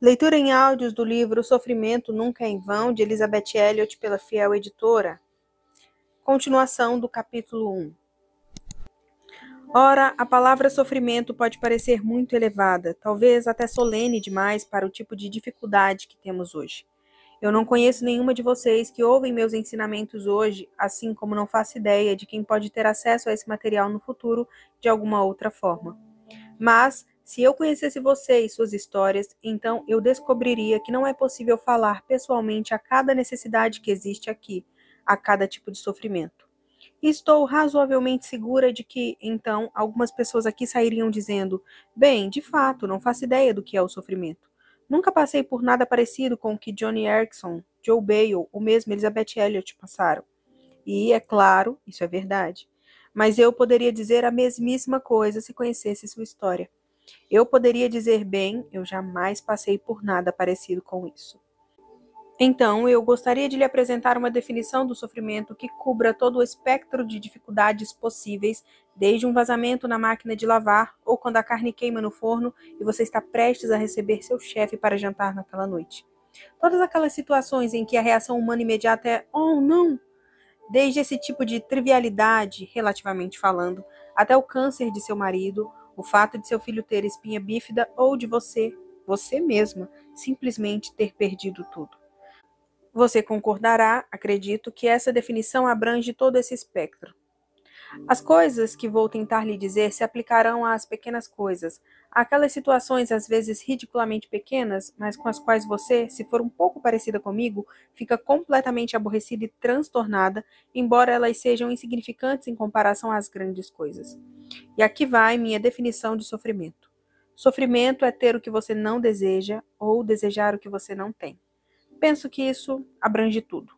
Leitura em áudios do livro Sofrimento Nunca é em Vão, de Elizabeth Elliot, pela Fiel Editora. Continuação do capítulo 1. Ora, a palavra sofrimento pode parecer muito elevada, talvez até solene demais para o tipo de dificuldade que temos hoje. Eu não conheço nenhuma de vocês que ouvem meus ensinamentos hoje, assim como não faço ideia de quem pode ter acesso a esse material no futuro de alguma outra forma. Mas, se eu conhecesse você e suas histórias, então eu descobriria que não é possível falar pessoalmente a cada necessidade que existe aqui, a cada tipo de sofrimento. E estou razoavelmente segura de que, então, algumas pessoas aqui sairiam dizendo: bem, de fato, não faço ideia do que é o sofrimento. Nunca passei por nada parecido com o que Johnny Erickson, Joe Bale ou mesmo Elizabeth Elliot passaram. E, é claro, isso é verdade. Mas eu poderia dizer a mesmíssima coisa se conhecesse sua história. Eu poderia dizer, bem, eu jamais passei por nada parecido com isso. Então, eu gostaria de lhe apresentar uma definição do sofrimento que cubra todo o espectro de dificuldades possíveis, desde um vazamento na máquina de lavar ou quando a carne queima no forno e você está prestes a receber seu chefe para jantar naquela noite. Todas aquelas situações em que a reação humana imediata é "oh, não!", desde esse tipo de trivialidade, relativamente falando, até o câncer de seu marido, o fato de seu filho ter espinha bífida ou de você mesma, simplesmente ter perdido tudo. Você concordará, acredito, que essa definição abrange todo esse espectro. As coisas que vou tentar lhe dizer se aplicarão às pequenas coisas, àquelas situações às vezes ridiculamente pequenas, mas com as quais você, se for um pouco parecida comigo, fica completamente aborrecida e transtornada, embora elas sejam insignificantes em comparação às grandes coisas. E aqui vai minha definição de sofrimento. Sofrimento é ter o que você não deseja ou desejar o que você não tem. Penso que isso abrange tudo.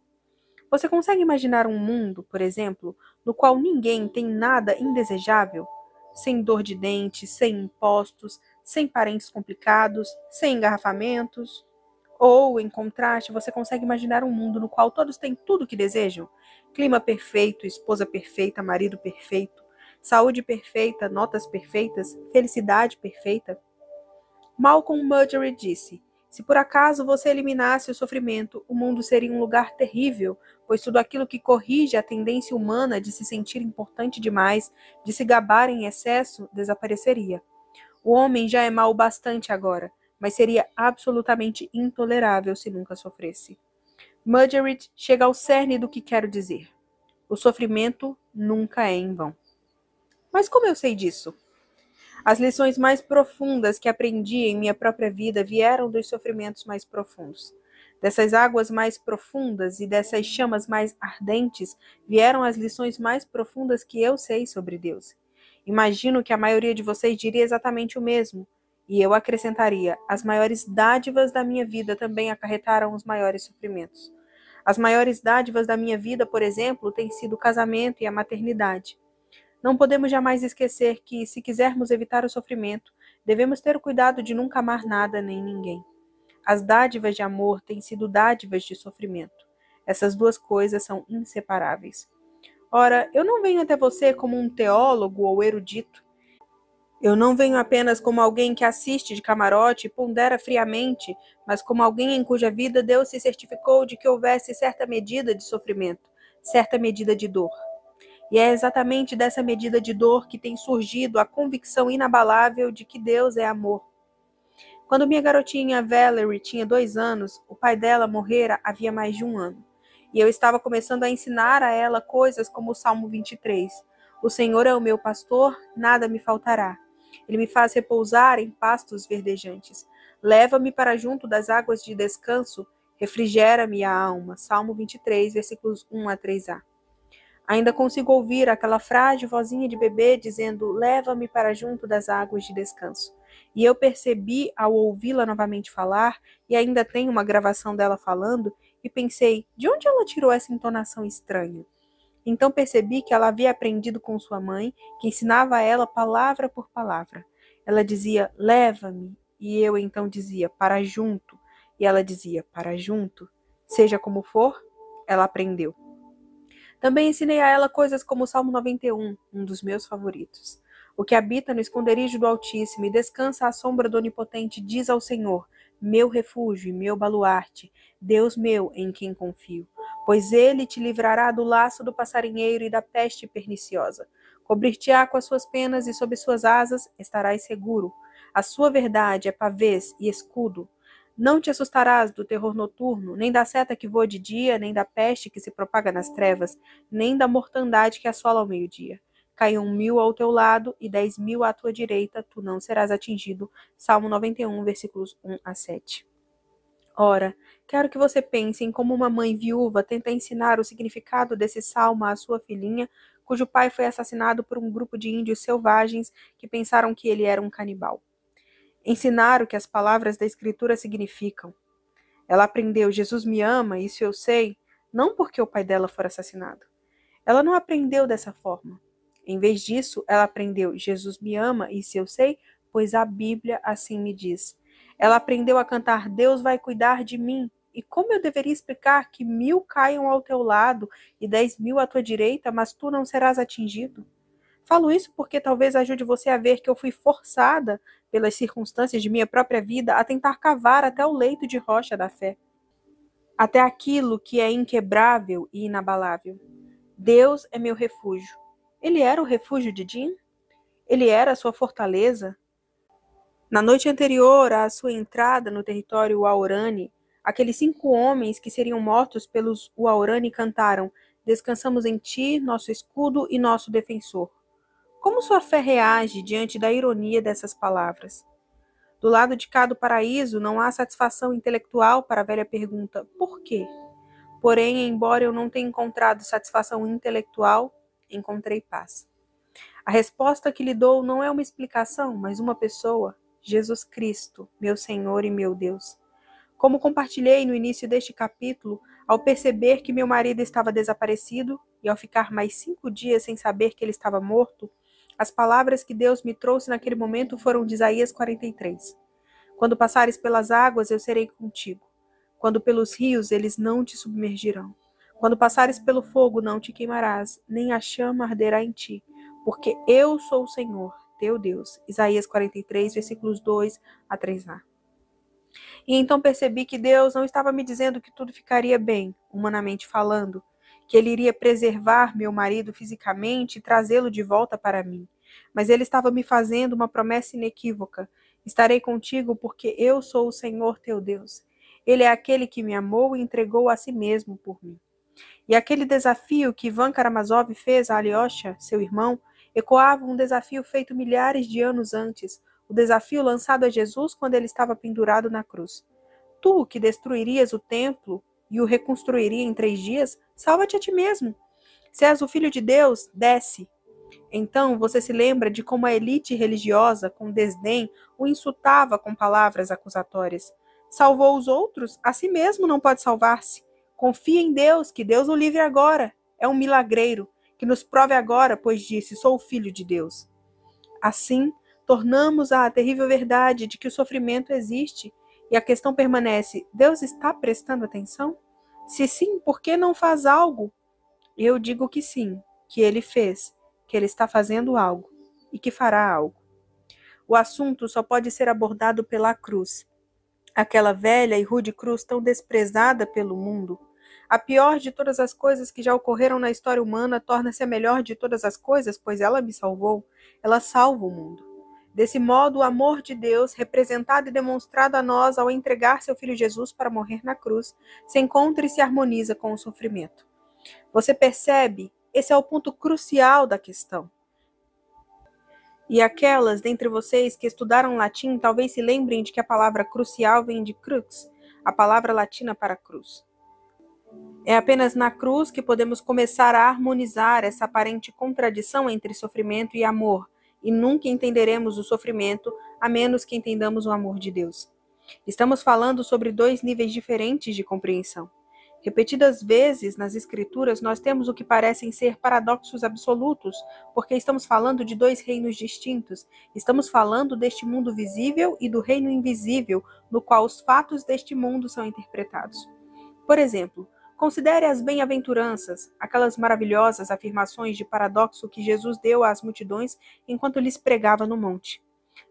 Você consegue imaginar um mundo, por exemplo, no qual ninguém tem nada indesejável? Sem dor de dente, sem impostos, sem parentes complicados, sem engarrafamentos? Ou, em contraste, você consegue imaginar um mundo no qual todos têm tudo o que desejam? Clima perfeito, esposa perfeita, marido perfeito, saúde perfeita, notas perfeitas, felicidade perfeita? Malcolm Muggeridge disse: se por acaso você eliminasse o sofrimento, o mundo seria um lugar terrível, pois tudo aquilo que corrige a tendência humana de se sentir importante demais, de se gabar em excesso, desapareceria. O homem já é mau bastante agora, mas seria absolutamente intolerável se nunca sofresse. Muggeridge chega ao cerne do que quero dizer. O sofrimento nunca é em vão. Mas como eu sei disso? As lições mais profundas que aprendi em minha própria vida vieram dos sofrimentos mais profundos. Dessas águas mais profundas e dessas chamas mais ardentes vieram as lições mais profundas que eu sei sobre Deus. Imagino que a maioria de vocês diria exatamente o mesmo. E eu acrescentaria: as maiores dádivas da minha vida também acarretaram os maiores sofrimentos. As maiores dádivas da minha vida, por exemplo, têm sido o casamento e a maternidade. Não podemos jamais esquecer que, se quisermos evitar o sofrimento, devemos ter o cuidado de nunca amar nada nem ninguém. As dádivas de amor têm sido dádivas de sofrimento. Essas duas coisas são inseparáveis. Ora, eu não venho até você como um teólogo ou erudito. Eu não venho apenas como alguém que assiste de camarote e pondera friamente, mas como alguém em cuja vida Deus se certificou de que houvesse certa medida de sofrimento, certa medida de dor. E é exatamente dessa medida de dor que tem surgido a convicção inabalável de que Deus é amor. Quando minha garotinha Valerie tinha 2 anos, o pai dela morrera havia mais de 1 ano. E eu estava começando a ensinar a ela coisas como o Salmo 23. O Senhor é o meu pastor, nada me faltará. Ele me faz repousar em pastos verdejantes. Leva-me para junto das águas de descanso, refrigera-me a alma. Salmo 23, versículos 1 a 3a. Ainda consigo ouvir aquela frágil vozinha de bebê dizendo: leva-me para junto das águas de descanso. E eu percebi, ao ouvi-la novamente falar, e ainda tenho uma gravação dela falando, e pensei: de onde ela tirou essa entonação estranha? Então percebi que ela havia aprendido com sua mãe, que ensinava a ela palavra por palavra. Ela dizia: leva-me, e eu então dizia: para junto. E ela dizia: para junto. Seja como for, ela aprendeu. Também ensinei a ela coisas como o Salmo 91, um dos meus favoritos. O que habita no esconderijo do Altíssimo e descansa à sombra do Onipotente diz ao Senhor: meu refúgio e meu baluarte, Deus meu em quem confio. Pois ele te livrará do laço do passarinheiro e da peste perniciosa. Cobrir-te-á com as suas penas e sob suas asas estarás seguro. A sua verdade é pavês e escudo. Não te assustarás do terror noturno, nem da seta que voa de dia, nem da peste que se propaga nas trevas, nem da mortandade que assola ao meio-dia. Caiam 1.000 ao teu lado e 10.000 à tua direita, tu não serás atingido. Salmo 91, versículos 1 a 7. Ora, quero que você pense em como uma mãe viúva tenta ensinar o significado desse salmo à sua filhinha, cujo pai foi assassinado por um grupo de índios selvagens que pensaram que ele era um canibal. Ensinar o que as palavras da Escritura significam. Ela aprendeu: Jesus me ama, isso eu sei, não porque o pai dela fora assassinado. Ela não aprendeu dessa forma. Em vez disso, ela aprendeu: Jesus me ama, isso eu sei, pois a Bíblia assim me diz. Ela aprendeu a cantar: Deus vai cuidar de mim. E como eu deveria explicar que 1.000 caiam ao teu lado e 10.000 à tua direita, mas tu não serás atingido? Falo isso porque talvez ajude você a ver que eu fui forçada, pelas circunstâncias de minha própria vida, a tentar cavar até o leito de rocha da fé, até aquilo que é inquebrável e inabalável. Deus é meu refúgio. Ele era o refúgio de Jim? Ele era a sua fortaleza? Na noite anterior à sua entrada no território Waorani, aqueles 5 homens que seriam mortos pelos Waorani cantaram: Descansamos em ti, nosso escudo e nosso defensor. Como sua fé reage diante da ironia dessas palavras? Do lado de cá do paraíso não há satisfação intelectual para a velha pergunta: por quê? Porém, embora eu não tenha encontrado satisfação intelectual, encontrei paz. A resposta que lhe dou não é uma explicação, mas uma pessoa: Jesus Cristo, meu Senhor e meu Deus. Como compartilhei no início deste capítulo, ao perceber que meu marido estava desaparecido e ao ficar mais 5 dias sem saber que ele estava morto, as palavras que Deus me trouxe naquele momento foram de Isaías 43. Quando passares pelas águas, eu serei contigo. Quando pelos rios, eles não te submergirão. Quando passares pelo fogo, não te queimarás, nem a chama arderá em ti, porque eu sou o Senhor, teu Deus. Isaías 43, versículos 2 a 3a. E então percebi que Deus não estava me dizendo que tudo ficaria bem, humanamente falando, que Ele iria preservar meu marido fisicamente e trazê-lo de volta para mim. Mas Ele estava me fazendo uma promessa inequívoca: estarei contigo porque eu sou o Senhor teu Deus. Ele é aquele que me amou e entregou a si mesmo por mim. E aquele desafio que Ivan Karamazov fez a Alyosha, seu irmão, ecoava um desafio feito milhares de anos antes, o desafio lançado a Jesus quando ele estava pendurado na cruz. Tu, que destruirias o templo e o reconstruiria em 3 dias, salva-te a ti mesmo. Se és o Filho de Deus, desce. Então você se lembra de como a elite religiosa, com desdém, o insultava com palavras acusatórias. Salvou os outros, a si mesmo não pode salvar-se. Confia em Deus, que Deus o livre agora. É um milagreiro, que nos prove agora, pois disse: sou o Filho de Deus. Assim, tornamos a terrível verdade de que o sofrimento existe e a questão permanece: Deus está prestando atenção? Se sim, por que não faz algo? Eu digo que sim, que ele fez, que ele está fazendo algo e que fará algo. O assunto só pode ser abordado pela cruz, aquela velha e rude cruz tão desprezada pelo mundo. A pior de todas as coisas que já ocorreram na história humana torna-se a melhor de todas as coisas, pois ela me salvou, ela salva o mundo. Desse modo, o amor de Deus, representado e demonstrado a nós ao entregar seu Filho Jesus para morrer na cruz, se encontra e se harmoniza com o sofrimento. Você percebe? Esse é o ponto crucial da questão. E aquelas dentre vocês que estudaram latim talvez se lembrem de que a palavra crucial vem de crux, a palavra latina para cruz. É apenas na cruz que podemos começar a harmonizar essa aparente contradição entre sofrimento e amor, e nunca entenderemos o sofrimento a menos que entendamos o amor de Deus. Estamos falando sobre 2 níveis diferentes de compreensão. Repetidas vezes nas Escrituras nós temos o que parecem ser paradoxos absolutos, porque estamos falando de 2 reinos distintos. Estamos falando deste mundo visível e do reino invisível, no qual os fatos deste mundo são interpretados. Por exemplo, considere as bem-aventuranças, aquelas maravilhosas afirmações de paradoxo que Jesus deu às multidões enquanto lhes pregava no monte.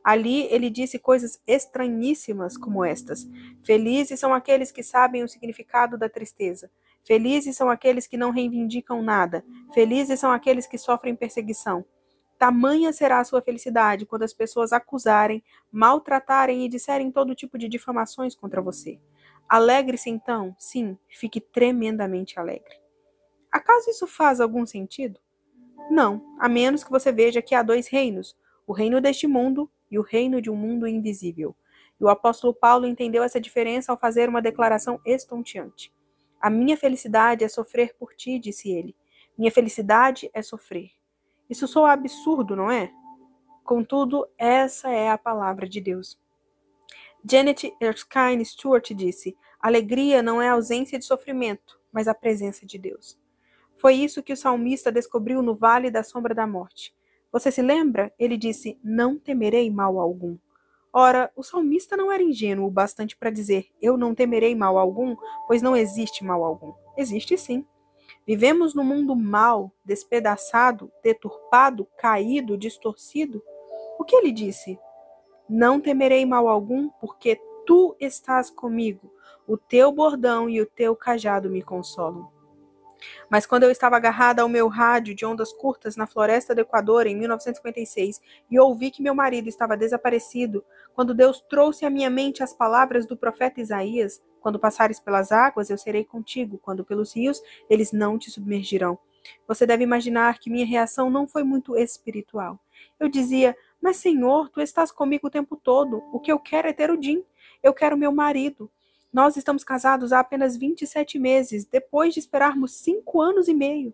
Ali ele disse coisas estranhíssimas como estas: felizes são aqueles que sabem o significado da tristeza. Felizes são aqueles que não reivindicam nada. Felizes são aqueles que sofrem perseguição. Tamanha será a sua felicidade quando as pessoas acusarem, maltratarem e disserem todo tipo de difamações contra você. Alegre-se então, sim, fique tremendamente alegre. Acaso isso faz algum sentido? Não, a menos que você veja que há dois reinos, o reino deste mundo e o reino de um mundo invisível. E o apóstolo Paulo entendeu essa diferença ao fazer uma declaração estonteante. A minha felicidade é sofrer por ti, disse ele. Minha felicidade é sofrer. Isso soa absurdo, não é? Contudo, essa é a palavra de Deus. Janet Erskine Stewart disse: alegria não é a ausência de sofrimento, mas a presença de Deus. Foi isso que o salmista descobriu no vale da sombra da morte. Você se lembra? Ele disse: não temerei mal algum. Ora, o salmista não era ingênuo o bastante para dizer: eu não temerei mal algum, pois não existe mal algum. Existe sim. Vivemos num mundo mau, despedaçado, deturpado, caído, distorcido. O que ele disse? Não temerei mal algum, porque tu estás comigo. O teu bordão e o teu cajado me consolam. Mas quando eu estava agarrada ao meu rádio de ondas curtas na floresta do Equador em 1956 e ouvi que meu marido estava desaparecido, quando Deus trouxe à minha mente as palavras do profeta Isaías: quando passares pelas águas, eu serei contigo, quando pelos rios, eles não te submergirão. Você deve imaginar que minha reação não foi muito espiritual. Eu dizia: mas Senhor, tu estás comigo o tempo todo. O que eu quero é ter o Jim. Eu quero meu marido. Nós estamos casados há apenas 27 meses, depois de esperarmos 5 anos e meio.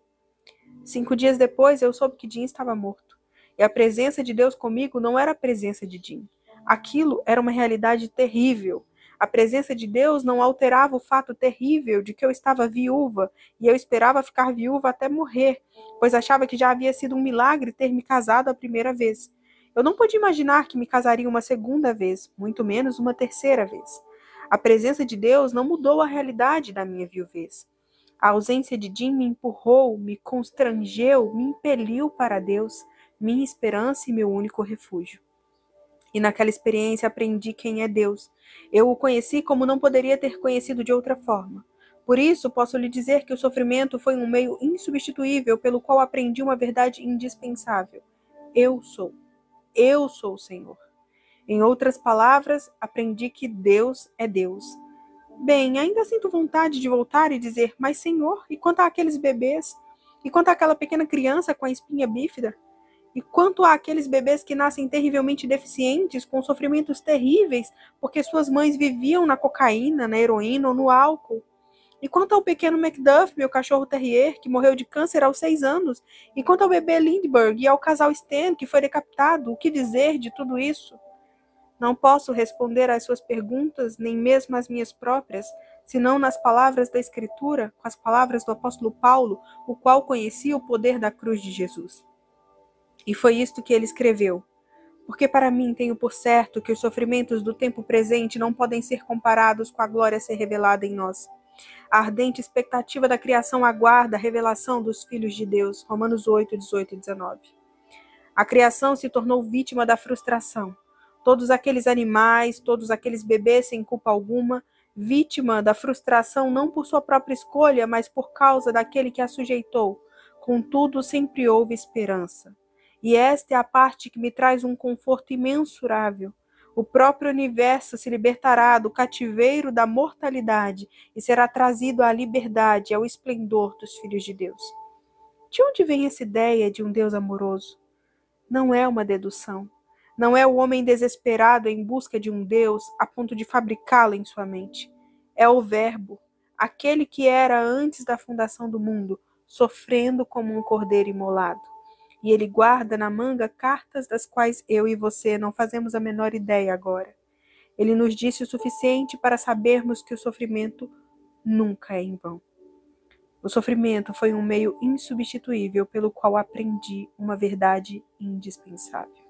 5 dias depois, eu soube que Jim estava morto. E a presença de Deus comigo não era a presença de Jim. Aquilo era uma realidade terrível. A presença de Deus não alterava o fato terrível de que eu estava viúva, e eu esperava ficar viúva até morrer, pois achava que já havia sido um milagre ter me casado a primeira vez. Eu não podia imaginar que me casaria uma segunda vez, muito menos uma terceira vez. A presença de Deus não mudou a realidade da minha viuvez. A ausência de Jim me empurrou, me constrangeu, me impeliu para Deus, minha esperança e meu único refúgio. E naquela experiência aprendi quem é Deus. Eu o conheci como não poderia ter conhecido de outra forma. Por isso, posso lhe dizer que o sofrimento foi um meio insubstituível pelo qual aprendi uma verdade indispensável. Eu sou. Eu sou o Senhor. Em outras palavras, aprendi que Deus é Deus. Bem, ainda sinto vontade de voltar e dizer: mas Senhor, e quanto àqueles bebês? E quanto àquela pequena criança com a espinha bífida? E quanto àqueles bebês que nascem terrivelmente deficientes, com sofrimentos terríveis, porque suas mães viviam na cocaína, na heroína ou no álcool? E quanto ao pequeno Macduff, meu cachorro terrier, que morreu de câncer aos 6 anos? E quanto ao bebê Lindbergh e ao casal Stan, que foi decapitado? O que dizer de tudo isso? Não posso responder às suas perguntas, nem mesmo às minhas próprias, senão nas palavras da Escritura, com as palavras do apóstolo Paulo, o qual conhecia o poder da cruz de Jesus. E foi isto que ele escreveu: porque para mim tenho por certo que os sofrimentos do tempo presente não podem ser comparados com a glória a ser revelada em nós. A ardente expectativa da criação aguarda a revelação dos filhos de Deus. Romanos 8, 18 e 19. A criação se tornou vítima da frustração. Todos aqueles animais, todos aqueles bebês sem culpa alguma, vítima da frustração não por sua própria escolha, mas por causa daquele que a sujeitou. Contudo, sempre houve esperança. E esta é a parte que me traz um conforto imensurável. O próprio universo se libertará do cativeiro da mortalidade e será trazido à liberdade, ao esplendor dos filhos de Deus. De onde vem essa ideia de um Deus amoroso? Não é uma dedução. Não é o homem desesperado em busca de um Deus a ponto de fabricá-lo em sua mente. É o Verbo, aquele que era antes da fundação do mundo, sofrendo como um cordeiro imolado. E ele guarda na manga cartas das quais eu e você não fazemos a menor ideia agora. Ele nos disse o suficiente para sabermos que o sofrimento nunca é em vão. O sofrimento foi um meio insubstituível pelo qual aprendi uma verdade indispensável.